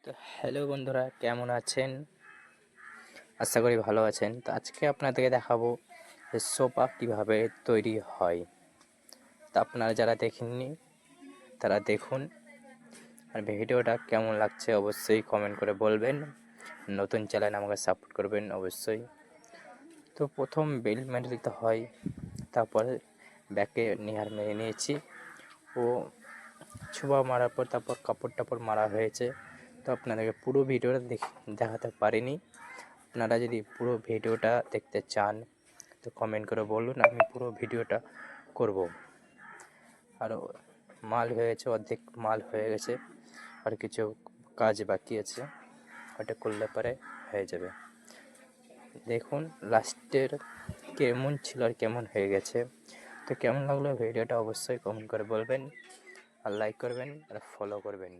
তো হ্যালো বন্ধুরা, কেমন আছেন? আশা করি ভালো আছেন। তো আজকে আপনাদেরকে দেখাবো যে সোফা কীভাবে তৈরি হয়। তো আপনারা যারা দেখেননি তারা দেখুন, আর ভিডিওটা কেমন লাগছে অবশ্যই কমেন্ট করে বলবেন। নতুন চ্যানেল আমাকে সাপোর্ট করবেন অবশ্যই। তো প্রথম বেল্ট মেরে দিতে হয়, তারপরে ব্যাকে নিহার মেরে নিয়েছি ও ছোঁয়া মারার পর তারপর কাপড় টাপড় মারা হয়েছে। তো আপনাদেরকে পুরো ভিডিওটা দেখাতে পারিনি। আপনারা যদি পুরো ভিডিওটা দেখতে চান তো কমেন্ট করে বলুন, আমি পুরো ভিডিওটা করব। আরও মাল হয়েছে, অর্ধেক মাল হয়ে গেছে, আর কিছু কাজ বাকি আছে, ওটা করলে পরে হয়ে যাবে। দেখুন লাস্টের কেমন ছিল আর কেমন হয়ে গেছে। তো কেমন লাগলো ভিডিওটা অবশ্যই কমেন্ট করে বলবেন, আর লাইক করবেন আর ফলো করবেন।